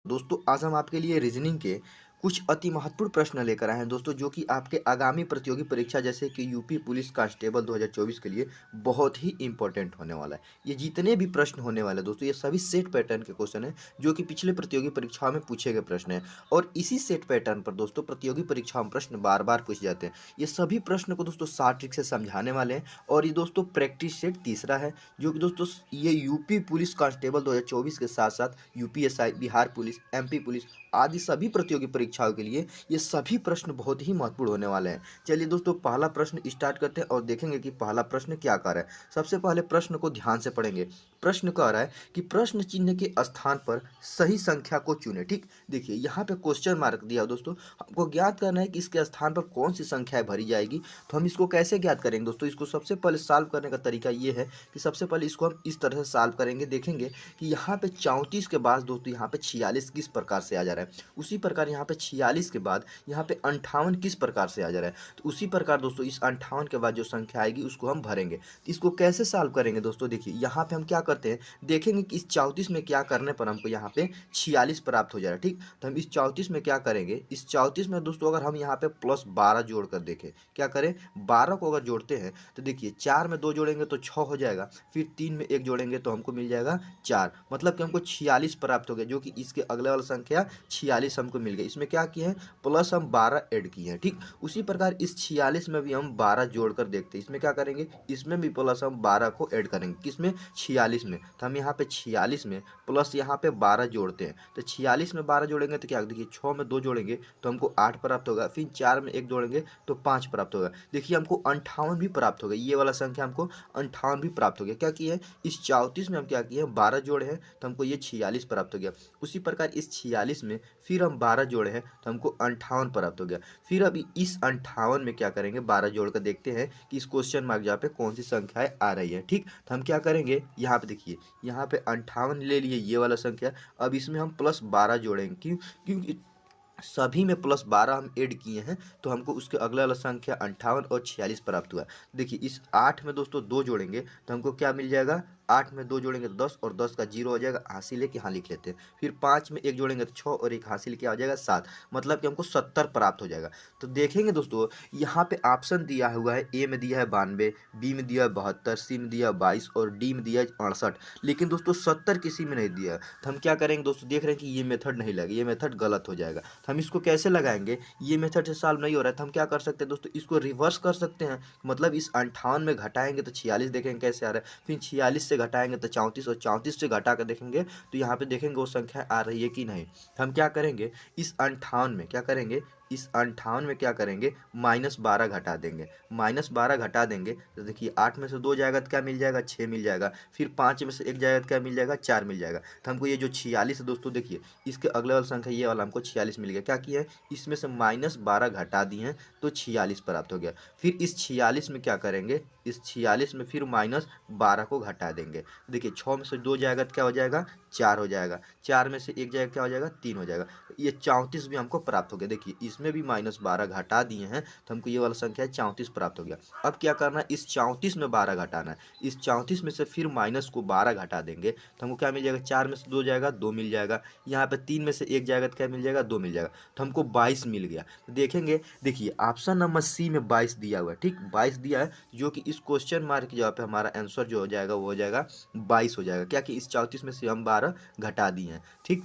दोस्तों आज हम आपके लिए रीजनिंग के कुछ अति महत्वपूर्ण प्रश्न लेकर आए हैं दोस्तों, जो कि आपके आगामी प्रतियोगी परीक्षा जैसे कि यूपी पुलिस कांस्टेबल 2024 के लिए बहुत ही इंपॉर्टेंट होने वाला है। ये जितने भी प्रश्न होने वाले हैं दोस्तों, ये सभी सेट पैटर्न के क्वेश्चन हैं जो कि पिछले प्रतियोगी परीक्षाओं में पूछे गए प्रश्न हैं। और इसी सेट पैटर्न पर दोस्तों प्रतियोगी परीक्षाओं में प्रश्न बार बार पूछे जाते हैं। ये सभी प्रश्न को दोस्तों शॉर्ट ट्रिक से समझाने वाले हैं। और ये दोस्तों प्रैक्टिस सेट तीसरा है, जो कि दोस्तों ये यूपी पुलिस कांस्टेबल 2024 के साथ साथ UPSI, Bihar police, MP police आदि सभी प्रतियोगी परीक्षाओं के लिए ये सभी प्रश्न बहुत ही महत्वपूर्ण होने वाले हैं। चलिए दोस्तों पहला प्रश्न स्टार्ट करते हैं और देखेंगे कि पहला प्रश्न क्या कह रहा है। सबसे पहले प्रश्न को ध्यान से पढ़ेंगे। प्रश्न कह रहा है कि प्रश्न चिन्ह के स्थान पर सही संख्या को चुने। ठीक, देखिए यहाँ पे क्वेश्चन मार्क दिया है दोस्तों, हमको ज्ञात करना है कि इसके स्थान पर कौन सी संख्या भरी जाएगी। तो हम इसको कैसे ज्ञात करेंगे दोस्तों, इसको सबसे पहले सॉल्व करने का तरीका ये है कि सबसे पहले इसको हम इस तरह से सॉल्व करेंगे। देखेंगे कि यहाँ पे 34 के बाद दोस्तों यहाँ पे 46 किस प्रकार से आ जा रहा है, उसी प्रकार यहाँ पे 46 के बाद यहाँ पे 58 किस प्रकार से आ जा रहा है। तो उसी प्रकार दोस्तों इस 58 के बाद जो संख्या आएगी उसको हम भरेंगे। तो इसको कैसे सॉल्व करेंगे दोस्तों, देखिए यहाँ पे हम क्या करते हैं, देखेंगे कि इस 34 में क्या करने पर हमको यहाँ पे 46 प्राप्त हो जा रहा है। ठीक, तो हम इस 34 में क्या करेंगे, इस 34 में दोस्तों अगर हम यहाँ पे प्लस 12 जोड़ कर देखें, क्या करें, 12 को अगर जोड़ते हैं तो देखिए 4 में 2 जोड़ेंगे तो 6 हो जाएगा, फिर 3 में 1 जोड़ेंगे तो हमको मिल जाएगा 4, मतलब कि हमको 46 प्राप्त हो गया, जो कि इसके अगले वाला संख्या 46 हमको मिल गया। इसमें क्या किए हैं, प्लस हम 12 ऐड किए हैं। ठीक, उसी प्रकार इस 46 में भी हम 12 जोड़कर देखते हैं, इसमें क्या करेंगे, इसमें भी प्लस हम 12 को ऐड करेंगे, किसमें, 46 में। तो हम यहाँ पे 46 में प्लस यहाँ पे 12 जोड़ते हैं, तो 46 में 12 जोड़ेंगे तो क्या, देखिए 6 में 2 जोड़ेंगे तो हमको 8 प्राप्त होगा, फिर 4 में 1 जोड़ेंगे तो 5 प्राप्त होगा। देखिए हमको 58 भी प्राप्त हो गया, ये वाला संख्या हमको 58 भी प्राप्त हो गया। क्या किए, इस 34 में हम क्या किए, 12 जोड़े हैं तो हमको ये 46 प्राप्त हो गया। उसी प्रकार इस 46 में फिर हम 12 जोड़े हैं तो हमको 58 प्राप्त हो गया। फिर अभी इस 58 में क्या करेंगे, 12 जोड़ कर देखते हैं कि इस क्वेश्चन मार्क जहाँ पे कौन सी संख्याएं आ रही है। ठीक, तो हम क्या करेंगे, यहाँ पे देखिए यहाँ पे 58 ले लिए ये वाला संख्या, अब इसमें हम प्लस 12 जोड़ेंगे। क्यों, क्योंकि सभी में प्लस 12 हम ऐड किए हैं तो हमको उसके अगला वाला संख्या 58 और 46 प्राप्त हुआ। देखिए इस 8 में दोस्तों 2 जोड़ेंगे तो हमको क्या मिल जाएगा, 8 में 2 जोड़ेंगे तो 10 और 10 का 0 हो जाएगा, हासिल है कि हाँ लिख लेते हैं। फिर 5 में 1 जोड़ेंगे तो 6 और 1 हासिल क्या हो जाएगा, 7, मतलब कि हमको 70 प्राप्त हो जाएगा। तो देखेंगे दोस्तों यहाँ पे ऑप्शन दिया हुआ है, ए में दिया है 92, बी में दिया है 72, सी में दिया है 22 और डी में दिया है 68, लेकिन दोस्तों 70 किसी में नहीं दिया है। तो हम क्या करेंगे दोस्तों, देख रहे हैं कि ये मेथड नहीं लगेगा, ये मेथड गलत हो जाएगा। तो हम इसको कैसे लगाएंगे, ये मेथड से सॉल्व नहीं हो रहा है तो हम क्या कर सकते हैं दोस्तों, इसको रिवर्स कर सकते हैं। मतलब इस 58 में घटाएंगे तो 46 देखेंगे कैसे आ रहा है, फिर 46 से घटाएंगे तो 34 और 34 से घटा कर देखेंगे तो यहाँ पे देखेंगे वो संख्या आ रही है कि नहीं। तो हम क्या करेंगे, इस 58 में क्या करेंगे, इस 58 में क्या करेंगे, -12 घटा देंगे। -12 घटा देंगे तो देखिए 8 में से 2 जाएगा तो क्या मिल जाएगा, 6 मिल जाएगा, फिर 5 में से 1 जाएगा तो क्या मिल जाएगा, 4 मिल जाएगा। तो हमको ये जो 46 है दोस्तों, देखिए इसके अगले वाला संख्या ये वाला हमको 46 मिल गया। क्या किया है, इसमें से -12 घटा दिए हैं तो 46 प्राप्त हो गया। फिर इस 46 में क्या करेंगे, इस 46 में फिर -12 को घटा देंगे। देखिए 6 में से 2 जाएगा तो क्या हो जाएगा, 4 हो जाएगा, 4 में से 1 जाएगा क्या हो जाएगा, 3 हो जाएगा। ये 34 भी हमको प्राप्त हो गया। देखिए इसमें भी -12 घटा दिए हैं तो हमको ये वाला संख्या 34 प्राप्त हो गया। अब क्या करना है, इस 34 में 12 घटाना है, इस 34 में से फिर माइनस को 12 घटा देंगे तो हमको क्या मिल जाएगा, 4 में से 2 जाएगा 2 मिल जाएगा, यहाँ पे 3 में से 1 जाएगा तो क्या मिल जाएगा, 2 मिल जाएगा, तो हमको 22 मिल गया। तो देखेंगे, देखिए ऑप्शन नंबर सी में 22 दिया हुआ है। ठीक, 22 दिया है, जो कि इस क्वेश्चन मार्क की जगह पे हमारा आंसर जो हो जाएगा वो हो जाएगा 22 हो जाएगा। क्या कि इस 34 में से हम 12 घटा दिए हैं। ठीक,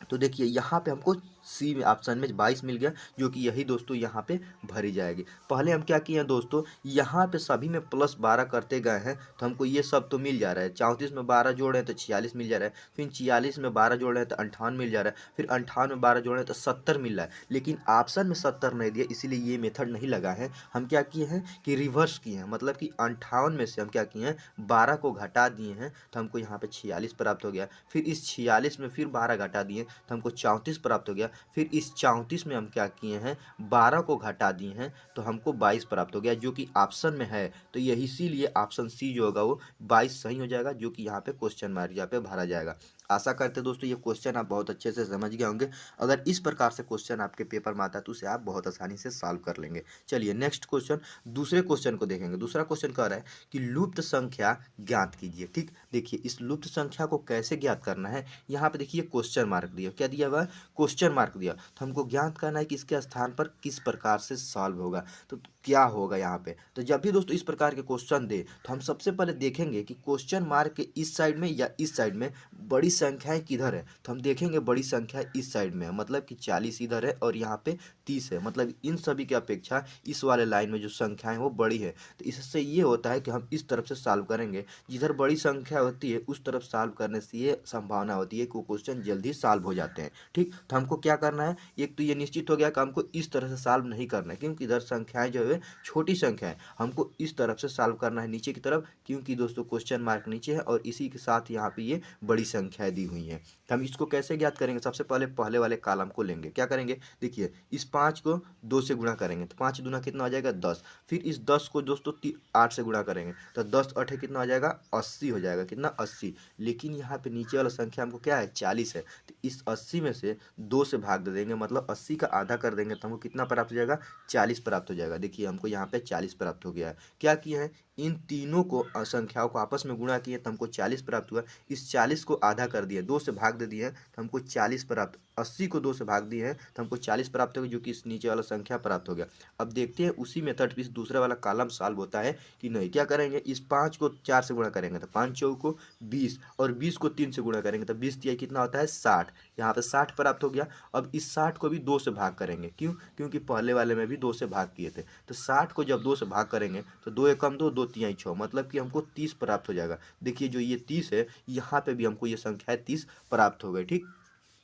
तो देखिए यहाँ पे हमको सी में ऑप्शन में 22 मिल गया, जो कि यही दोस्तों यहाँ पे भरी जाएगी। पहले हम क्या किए हैं दोस्तों, यहाँ पे सभी में +12 करते गए हैं तो हमको ये सब तो मिल जा रहा है। 34 में 12 जोड़ रहे हैं तो 46 मिल जा रहा है, फिर 46 में 12 जोड़ रहे हैं तो 58 मिल जा रहा है, फिर 58 में 12 जोड़ रहे हैं तो 70 मिल रहा है, लेकिन ऑप्शन में 70 नहीं दिया, इसीलिए ये मेथड नहीं लगा है। हम क्या किए हैं कि रिवर्स किए हैं, मतलब कि 58 में से हम क्या किए हैं, 12 को घटा दिए हैं तो हमको यहाँ पे 46 प्राप्त हो गया। फिर इस 46 में फिर 12 घटा दिए तो हमको 34 प्राप्त हो गया। फिर इस 34 में हम क्या किए हैं, 12 को घटा दिए हैं तो हमको 22 प्राप्त हो गया, जो कि ऑप्शन में है। तो यही इसीलिए ऑप्शन सी जो होगा वो 22 सही हो जाएगा, जो कि यहाँ पे क्वेश्चन मार्क यहाँ पे भरा जाएगा। आशा करते हैं दोस्तों ये क्वेश्चन आप बहुत अच्छे से समझ गए होंगे। अगर इस प्रकार से क्वेश्चन आपके पेपर में आता है तो उसे आप बहुत आसानी से सॉल्व कर लेंगे। चलिए नेक्स्ट क्वेश्चन, दूसरे क्वेश्चन को देखेंगे। दूसरा क्वेश्चन कह रहा है कि लुप्त संख्या ज्ञात कीजिए। ठीक, देखिए इस लुप्त संख्या को कैसे ज्ञात करना है। यहाँ पे देखिए क्वेश्चन मार्क दिया, क्या दिया हुआ है, क्वेश्चन मार्क दिया। तो हमको ज्ञात करना है कि इसके स्थान पर किस प्रकार से सॉल्व होगा, तो क्या होगा यहाँ पे। तो जब भी दोस्तों इस प्रकार के क्वेश्चन दे तो हम सबसे पहले देखेंगे कि क्वेश्चन मार्क के इस साइड में या इस साइड में बड़ी संख्याएं किधर है। तो हम देखेंगे बड़ी संख्या इस साइड में है, मतलब कि 40 इधर है और यहाँ पे 30 है, मतलब इन सभी की अपेक्षा इस वाले लाइन में जो संख्याएं वो बड़ी है। तो इससे ये होता है कि हम इस तरफ से सॉल्व करेंगे, जिधर बड़ी संख्या होती है उस तरफ सॉल्व करने से ये संभावना होती है कि वो क्वेश्चन जल्दी सॉल्व हो जाते हैं। ठीक, तो हमको क्या करना है, एक तो ये निश्चित हो गया कि हमको इस तरह से सॉल्व नहीं करना है, क्योंकि इधर संख्याएं जो है छोटी संख्या है, हमको इस तरफ से सॉल्व करना है नीचे की तरफ, क्योंकि दोस्तों क्वेश्चन मार्क नीचे है और इसी के साथ यहाँ पे ये बड़ी संख्याएं दी हुई हैं। तो हम इसको कैसे ज्ञात करेंगे, सबसे पहले पहले वाले कॉलम को लेंगे। क्या करेंगे, देखिए इस 5 को 2 से गुणा करेंगे तो 5 दूना कितना हो जाएगा 10। फिर इस 10 को दोस्तों 8 से गुणा करेंगे तो 10 8 कितना हो जाएगा 80 हो जाएगा, कितना 80। लेकिन यहाँ पे नीचे वाला संख्या हमको क्या है 40 है, तो इस 80 में से 2 से भाग दे देंगे, मतलब 80 का आधा कर देंगे तो हमको कितना प्राप्त हो जाएगा 40 प्राप्त हो जाएगा। देखिए हमको यहाँ पे 40 प्राप्त हो गया है। क्या किए हैं, इन तीनों को संख्याओं को आपस में गुणा किए तो हमको 40 प्राप्त हुआ। इस 40 को आधा कर दिए, 2 से भाग दे दिए हैं तो हमको 40 प्राप्त, 80 को 2 से भाग दिए हैं तो हमको 40 प्राप्त हो गया, जो कि इस नीचे वाला संख्या प्राप्त हो गया। अब देखते हैं उसी मेथड पे इस दूसरे वाला कॉलम सॉल्व होता है कि नहीं। क्या करेंगे, इस 5 को 4 से गुणा करेंगे तो 5 चौक को 20 और 20 को 3 से गुणा करेंगे तो 20 तिया कितना होता है 60। यहाँ पे 60 प्राप्त हो गया। अब इस 60 को भी 2 से भाग करेंगे, क्यों, क्योंकि पहले वाले में भी 2 से भाग किए थे। तो 60 को जब 2 से भाग करेंगे तो 2 एकम 2, 2 तिहाई 6, मतलब कि हमको 30 प्राप्त हो जाएगा। देखिए जो ये 30 है यहाँ पे भी हमको ये संख्या 30 प्राप्त हो गई। ठीक,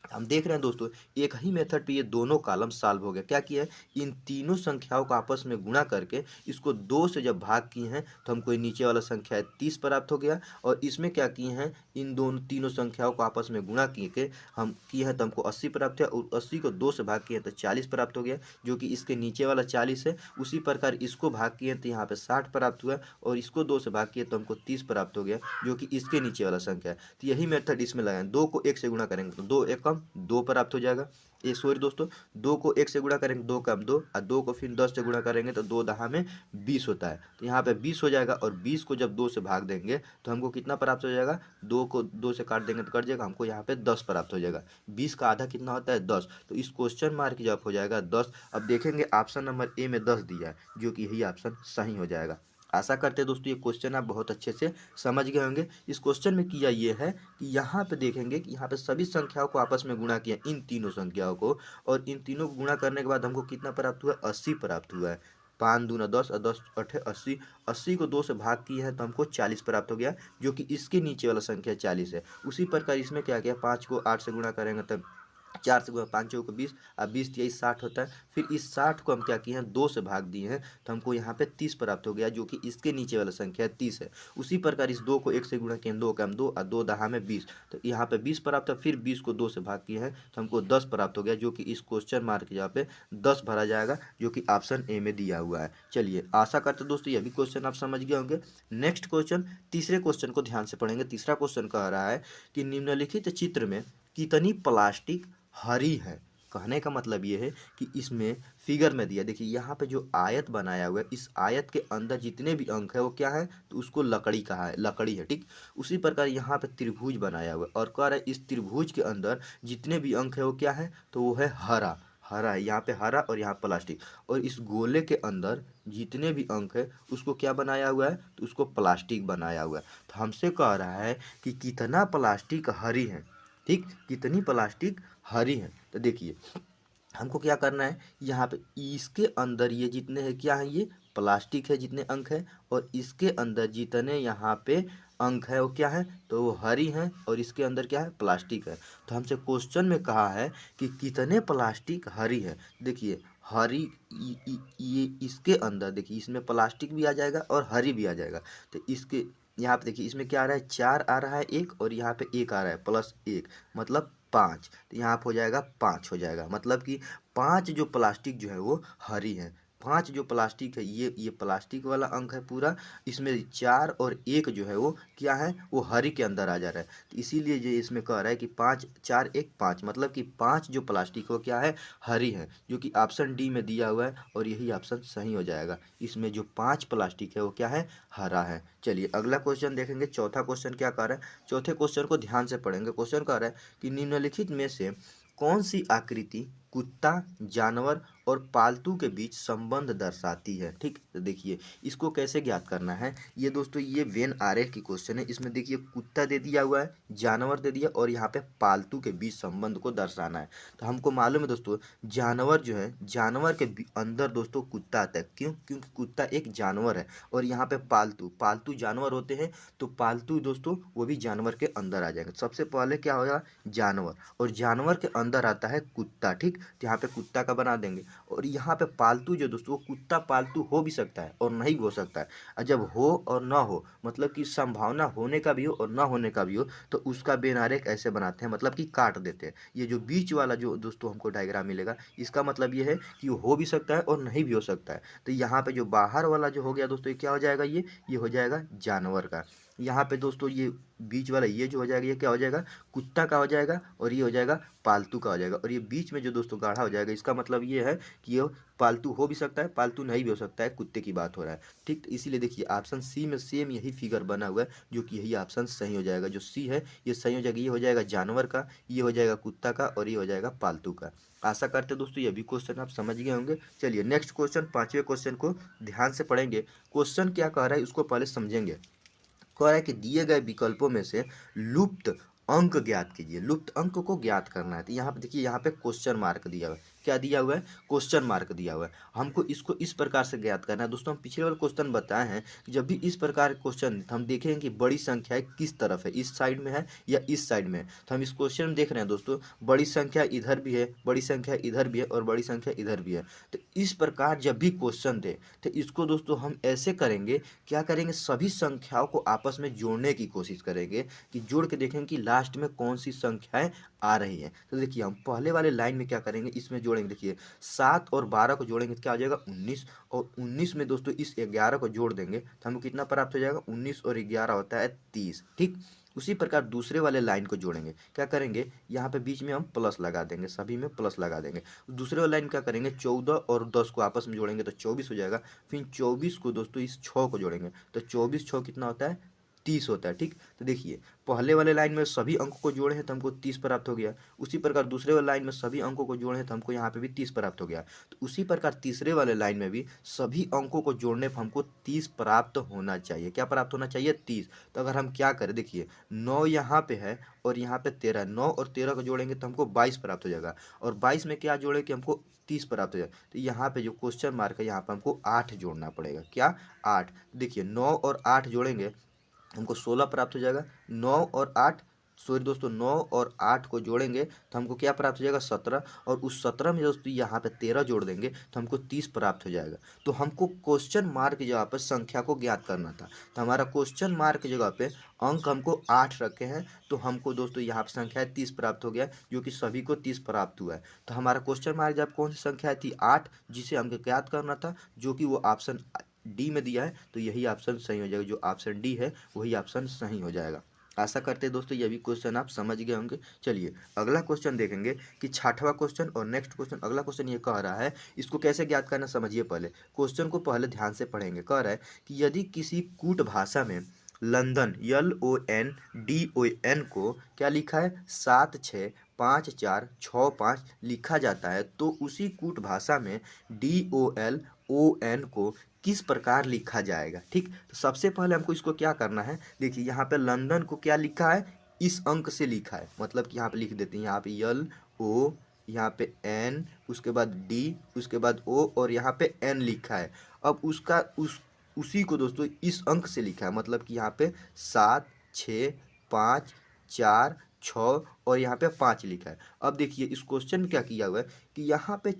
हम देख रहे हैं दोस्तों एक ही मेथड पे ये दोनों कॉलम सॉल्व हो गया। क्या किया है, इन तीनों संख्याओं को आपस में गुणा करके इसको 2 से जब भाग किए हैं तो हमको ये नीचे वाला संख्या 30 प्राप्त हो गया। और इसमें क्या किए हैं, इन दोनों तीनों संख्याओं को आपस में गुणा किए के हम किए हैं तो हमको 80 प्राप्त है, और 80 को 2 से भाग किए तो 40 प्राप्त हो गया, जो कि इसके नीचे वाला 40 है। उसी प्रकार इसको भाग किए तो यहाँ पे 60 प्राप्त हुआ, और इसको 2 से भाग किए तो हमको 30 प्राप्त हो गया, जो कि इसके नीचे वाला संख्या है। तो यही मेथड इसमें लगाएं, 2 को 1 से गुणा करेंगे तो 2 एकम 2 प्राप्त हो जाएगा। ये सॉरी दोस्तों, 2 को 1 से गुणा करेंगे 2 कम 2, और 2 को फिर 10 से गुणा करेंगे तो 2 दहा में 20 होता है। तो यहाँ पे 20 हो जाएगा, और 20 को जब 2 से भाग देंगे तो हमको कितना प्राप्त हो जाएगा, 2 को 2 से काट देंगे तो कट जाएगा, हमको यहाँ पे 10 प्राप्त हो जाएगा। 20 का आधा कितना होता है 10, तो इस क्वेश्चन मार्क जब हो जाएगा 10। अब देखेंगे ऑप्शन नंबर ए में 10 दिया है, जो कि यही ऑप्शन सही हो जाएगा। आशा करते हैं दोस्तों ये क्वेश्चन आप बहुत अच्छे से समझ गए होंगे। इस क्वेश्चन में किया ये है कि यहाँ पे देखेंगे कि यहाँ पे सभी संख्याओं को आपस में गुणा किया, इन तीनों संख्याओं को, और इन तीनों को गुणा करने के बाद हमको कितना प्राप्त हुआ 80 प्राप्त हुआ है। 5 दूना 10 और 10 अठे 80, 80 को 2 से भाग किए हैं तो हमको 40 प्राप्त हो गया, जो कि इसके नीचे वाला संख्या 40 है। उसी प्रकार इसमें क्या किया, 5 को 8 से गुणा करेंगे तब 4 से गुणा 5 चौको 20 और 20 तिहाई 60 होता है। फिर इस 60 को हम क्या किए हैं 2 से भाग दिए हैं तो हमको यहाँ पे 30 प्राप्त हो गया, जो कि इसके नीचे वाला संख्या 30 है। उसी प्रकार इस 2 को 1 से गुणा किए, 2 कम 2 और 2 दहा में 20, तो यहाँ पे 20 प्राप्त है। फिर 20 को 2 से भाग किए हैं तो हमको 10 प्राप्त हो गया, जो कि इस क्वेश्चन मार्क यहाँ पे 10 भरा जाएगा, जो कि ऑप्शन ए में दिया हुआ है। चलिए आशा करते दोस्तों ये भी क्वेश्चन आप समझ गए होंगे। नेक्स्ट क्वेश्चन, तीसरे क्वेश्चन को ध्यान से पढ़ेंगे। तीसरा क्वेश्चन कह रहा है कि निम्नलिखित चित्र में कितनी प्लास्टिक हरी है। कहने का मतलब ये है कि इसमें फिगर में दिया, देखिए यहाँ पे जो आयत बनाया हुआ है, इस आयत के अंदर जितने भी अंक है वो क्या है, तो उसको लकड़ी कहा है, लकड़ी है। ठीक, उसी प्रकार यहाँ पे त्रिभुज बनाया हुआ है और कह रहा है इस त्रिभुज के अंदर जितने भी अंक है वो क्या है, तो वो है हरा। हरा है यहाँ पे, हरा, और यहाँ प्लास्टिक। और इस गोले के अंदर जितने भी अंक है उसको क्या बनाया हुआ है, तो उसको प्लास्टिक बनाया हुआ है। तो हमसे कह रहा है कि कितना प्लास्टिक हरी है। ठीक, कितनी प्लास्टिक हरी है। तो देखिए हमको क्या करना है, यहाँ पे इसके अंदर ये जितने हैं क्या है, ये प्लास्टिक है जितने अंक है, और इसके अंदर जितने यहाँ पे अंक है वो क्या है, तो वो हरी हैं, और इसके अंदर क्या है प्लास्टिक है। तो हमसे क्वेश्चन में कहा है कि कितने प्लास्टिक हरी है। देखिए हरी ये इसके अंदर देखिए इसमें प्लास्टिक भी आ जाएगा और हरी भी आ जाएगा। तो इसके यहाँ पे देखिए इसमें क्या आ रहा है, 4 आ रहा है एक, और यहाँ पे 1 आ रहा है प्लस 1, मतलब 5। तो यहाँ पे हो जाएगा 5 हो जाएगा, मतलब कि 5 जो प्लास्टिक जो है वो हरी है। 5 जो प्लास्टिक है, ये प्लास्टिक वाला अंक है पूरा, इसमें 4 और 1 जो है वो क्या है, वो हरी के अंदर आ जा रहा है। तो इसीलिए ये इसमें कह रहा है कि 5 4 1 5, मतलब कि 5 जो प्लास्टिक वो क्या है, हरी है, जो कि ऑप्शन डी में दिया हुआ है और यही ऑप्शन सही हो जाएगा। इसमें जो 5 प्लास्टिक है वो क्या है, हरा है। चलिए अगला क्वेश्चन देखेंगे। चौथा क्वेश्चन क्या कह रहा है, चौथे क्वेश्चन को ध्यान से पढ़ेंगे। क्वेश्चन कह रहा है कि निम्नलिखित में से कौन सी आकृति कुत्ता, जानवर और पालतू के बीच संबंध दर्शाती है। ठीक, तो देखिए इसको कैसे ज्ञात करना है। ये दोस्तों ये वेन आरेख की क्वेश्चन है। इसमें देखिए कुत्ता दे दिया हुआ है, जानवर दे दिया और यहाँ पे पालतू के बीच संबंध को दर्शाना है। तो हमको मालूम है दोस्तों, जानवर जो है, जानवर के अंदर दोस्तों कुत्ता आता है। क्यों? क्योंकि कुत्ता एक जानवर है। और यहाँ पे पालतू पालतू जानवर होते हैं, तो पालतू दोस्तों वो भी जानवर के अंदर आ जाएंगे। सबसे पहले क्या होगा, जानवर, और जानवर के अंदर आता है कुत्ता। ठीक, तो यहाँ पे कुत्ता का बना देंगे। और यहाँ पे पालतू जो दोस्तों, कुत्ता पालतू हो भी सकता है और नहीं भी हो सकता है। और जब हो और ना हो, मतलब कि संभावना होने का भी हो और ना होने का भी हो, तो उसका बेन आरेख ऐसे बनाते हैं, मतलब कि काट देते हैं। ये जो बीच वाला जो दोस्तों हमको डायग्राम मिलेगा, इसका मतलब ये है कि हो भी सकता है और नहीं भी हो सकता है। तो यहाँ पे जो बाहर वाला जो हो गया दोस्तों, ये क्या हो जाएगा, ये हो जाएगा जानवर का। यहाँ पे दोस्तों ये बीच वाला ये जो हो जाएगा, ये क्या हो जाएगा, कुत्ता का हो जाएगा। और ये हो जाएगा पालतू का हो जाएगा। और ये बीच में जो दोस्तों गाढ़ा हो जाएगा, इसका मतलब ये है कि ये पालतू हो भी सकता है, पालतू नहीं भी हो सकता है, कुत्ते की बात हो रहा है। ठीक, तो इसीलिए देखिए ऑप्शन सी में सेम यही फिगर बना हुआ है, जो कि यही ऑप्शन सही हो जाएगा। जो सी है ये सही हो जाएगा। ये हो जाएगा जानवर का, ये हो जाएगा कुत्ता का और ये हो जाएगा पालतू का। आशा करते हैं दोस्तों ये भी क्वेश्चन आप समझ गए होंगे। चलिए नेक्स्ट क्वेश्चन, पांचवें क्वेश्चन को ध्यान से पढ़ेंगे। क्वेश्चन क्या कह रहा है उसको पहले समझेंगे। कह रहा है कि दिए गए विकल्पों में से लुप्त अंक ज्ञात कीजिए। लुप्त अंक को ज्ञात करना है। तो यहाँ पे देखिए, यहाँ पे क्वेश्चन मार्क दिया हुआ है। क्या दिया हुआ है, क्वेश्चन मार्क दिया हुआ है। हमको इसको इस प्रकार से ज्ञात करना है। दोस्तों हम पिछले वाले क्वेश्चन बताए हैं कि जब भी इस प्रकार के क्वेश्चन हम देखेंगे कि बड़ी संख्या किस तरफ है, इस साइड में है या इस साइड में है। तो हम इस क्वेश्चन में देख रहे हैं दोस्तों, बड़ी संख्या इधर भी है, बड़ी संख्या इधर भी है और बड़ी संख्या इधर भी है। तो इस प्रकार जब भी क्वेश्चन दे, तो इसको दोस्तों हम ऐसे करेंगे, क्या करेंगे, सभी संख्याओं को आपस में जोड़ने की कोशिश करेंगे कि जोड़ के देखेंगे कि लास्ट में कौन सी संख्याएं आ रही हैं। तो देखिए हम पहले वाले लाइन में क्या करेंगे, इसमें जोड़ेंगे। देखिए 7 और 12 को जोड़ेंगे तो क्या हो जाएगा, 19। और 19 में दोस्तों इस 11 को जोड़ देंगे तो हमको कितना प्राप्त हो जाएगा, 19 और 11 होता है 30। ठीक, उसी प्रकार दूसरे वाले लाइन को जोड़ेंगे। क्या करेंगे, यहाँ पे बीच में हम प्लस लगा देंगे, सभी में प्लस लगा देंगे। दूसरे वाले लाइन क्या करेंगे, 14 और 10 को आपस में जोड़ेंगे तो 24 हो जाएगा। फिर 24 को दोस्तों इस 6 को जोड़ेंगे तो 24 6 कितना होता है, 30 होता है। ठीक, तो देखिए पहले वाले लाइन में सभी अंकों को जोड़े हैं तो हमको 30 प्राप्त हो गया। उसी प्रकार दूसरे वाले लाइन में सभी अंकों को जोड़े हैं तो हमको यहाँ पे भी 30 प्राप्त हो गया। तो उसी प्रकार तीसरे वाले लाइन में भी सभी अंकों को जोड़ने पर हमको 30 प्राप्त होना चाहिए। क्या प्राप्त होना चाहिए, 30। तो अगर हम क्या करें, देखिए 9 यहाँ पे है और यहाँ पे 13, 9 और 13 को जोड़ेंगे तो हमको 22 प्राप्त हो जाएगा। और 22 में क्या जोड़े कि हमको 30 प्राप्त हो जाएगा। तो यहाँ पे जो क्वेश्चन मार्क है, यहाँ पे हमको 8 जोड़ना पड़ेगा। क्या, 8। देखिए 9 और 8 जोड़ेंगे हमको 16 प्राप्त हो जाएगा। 9 और 8, सॉरी दोस्तों 9 और 8 को जोड़ेंगे तो हमको क्या प्राप्त हो जाएगा, 17। और उस 17 में दोस्तों यहाँ पे 13 जोड़ देंगे तो हमको 30 प्राप्त हो जाएगा। तो हमको क्वेश्चन मार्क की जगह पर संख्या को ज्ञात करना था। तो हमारा क्वेश्चन मार्क की जगह पे अंक हमको 8 रखे हैं, तो हमको दोस्तों यहाँ पर संख्या 30 प्राप्त हो गया, जो कि सभी को 30 प्राप्त हुआ है। तो हमारा क्वेश्चन मार्क जब कौन सी संख्या थी, 8, जिसे हमको ज्ञात करना था, जो कि वो ऑप्शन डी में दिया है। तो यही ऑप्शन सही हो जाएगा। जो ऑप्शन डी है वही ऑप्शन सही हो जाएगा। आशा करते हैं दोस्तों ये भी क्वेश्चन आप समझ गए होंगे। चलिए अगला क्वेश्चन देखेंगे कि छठवां क्वेश्चन और नेक्स्ट क्वेश्चन। अगला क्वेश्चन ये कह रहा है, इसको कैसे ज्ञात करना समझिए। पहले क्वेश्चन को पहले ध्यान से पढ़ेंगे। कह रहा है कि यदि किसी कूट भाषा में लंदन LONDON को क्या लिखा है, 765465 लिखा जाता है, तो उसी कूट भाषा में DOLON को किस प्रकार लिखा जाएगा। ठीक, तो सबसे पहले हमको इसको क्या करना है, देखिए यहाँ पे लंदन को क्या लिखा है, इस अंक से लिखा है, मतलब कि यहाँ पे लिख देते हैं, यहाँ पे LO, यहाँ पे N, उसके बाद D, उसके बाद O और यहाँ पे N लिखा है। अब उसका उसी को दोस्तों इस अंक से लिखा है, मतलब कि यहाँ पे 7 6 5 4 6 और यहाँ पे 5 लिखा है। अब देखिए इस क्वेश्चन में क्या किया हुआ है कि यहाँ पे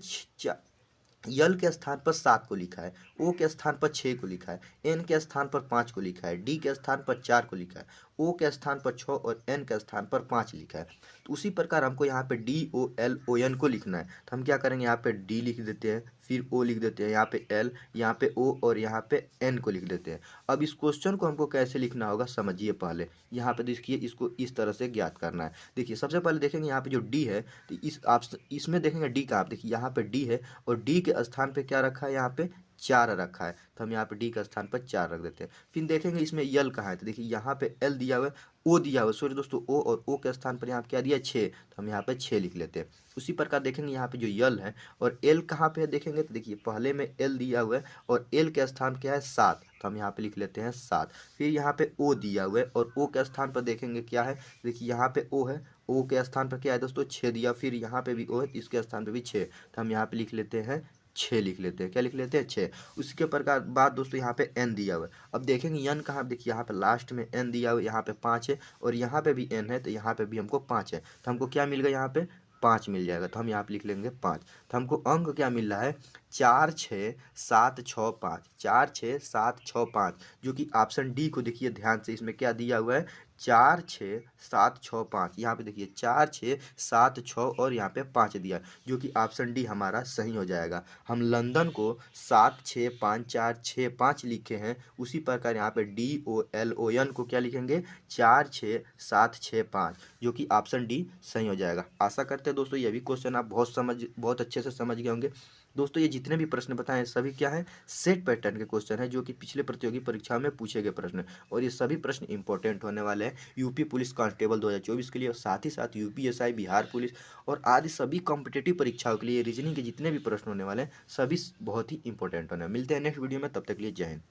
यल के स्थान पर 7 को लिखा है, ओ के स्थान पर 6 को लिखा है, एन के स्थान पर 5 को लिखा है, डी के स्थान पर 4 को लिखा है ओ के स्थान पर 6 और एन के स्थान पर 5 लिखा है। तो उसी प्रकार हमको यहाँ पे DOLON को लिखना है, तो हम क्या करेंगे, यहाँ पे डी लिख देते हैं, फिर ओ लिख देते हैं, यहाँ पे एल, यहाँ पे ओ और यहाँ पे एन को लिख देते हैं। अब इस क्वेश्चन को हमको कैसे लिखना होगा समझिए। पहले यहाँ पे देखिए, इसको इस तरह से ज्ञात करना है। देखिए सबसे पहले देखेंगे यहाँ पे जो डी है, तो इस आप इसमें देखेंगे डी का, आप देखिए यहाँ पे डी है और डी के स्थान पे क्या रखा है, यहाँ पे 4 रखा है, तो हम यहाँ पे डी के स्थान पर 4 रख देते हैं। फिर देखेंगे इसमें यल कहाँ है, तो देखिए यहाँ पे एल दिया हुआ है, ओ दिया हुआ है, सॉरी दोस्तों, ओ और ओ के स्थान पर यहाँ पे क्या दिया 6, तो हम यहाँ पे 6 लिख लेते हैं। उसी प्रकार देखेंगे यहाँ पे जो यल है और एल कहाँ पे है देखेंगे, तो देखिए पहले में एल दिया हुआ है और एल के स्थान क्या है 7, तो हम यहाँ पे लिख लेते हैं 7। फिर यहाँ पे ओ दिया हुआ है और ओ के स्थान पर देखेंगे क्या है, देखिए यहाँ पे ओ है, ओ के स्थान पर क्या है दोस्तों 6 दिया, फिर यहाँ पे भी ओ है, इसके स्थान पे भी 6, तो हम यहाँ पे लिख लेते हैं 6 लिख लेते हैं। क्या लिख लेते हैं 6। उसके प्रकार बाद दोस्तों यहाँ पे एन दिया हुआ है। अब देखेंगे एन कहाँ, देखिए यहाँ पे लास्ट में एन दिया हुआ है, यहाँ पे 5 है और यहाँ पे भी एन है, तो यहाँ पे भी हमको 5 है, तो हमको क्या मिल गया यहाँ पे 5 मिल जाएगा, तो हम यहाँ पे लिख लेंगे 5। तो हमको अंक क्या मिल रहा है 4 6 7 6 5, 4 6 7 6 5, जो कि ऑप्शन डी को देखिए ध्यान से, इसमें क्या दिया हुआ है 4 6 7 6 5, यहाँ पे देखिए 4 6 7 6 और यहाँ पे 5 दिया, जो कि ऑप्शन डी हमारा सही हो जाएगा। हम लंदन को 7 6 5 4 6 5 लिखे हैं, उसी प्रकार यहाँ पे DOLON को क्या लिखेंगे 4 6 7 6 5, जो कि ऑप्शन डी सही हो जाएगा। आशा करते हैं दोस्तों ये भी क्वेश्चन आप बहुत अच्छे से समझ गए होंगे। दोस्तों ये जितने भी प्रश्न बताए हैं सभी क्या है, सेट पैटर्न के क्वेश्चन है, जो कि पिछले प्रतियोगी परीक्षा में पूछे गए प्रश्न, और ये सभी प्रश्न इंपॉर्टेंट होने वाले हैं यूपी पुलिस कांस्टेबल 2024 के लिए, और साथ ही साथ UPSI, बिहार पुलिस और आदि सभी कॉम्पिटेटिव परीक्षाओं के लिए रीजनिंग के जितने भी प्रश्न होने वाले हैं सभी बहुत ही इंपॉर्टेंट होने हैं। मिलते हैं नेक्स्ट वीडियो में, तब तक के लिए जय हिंद।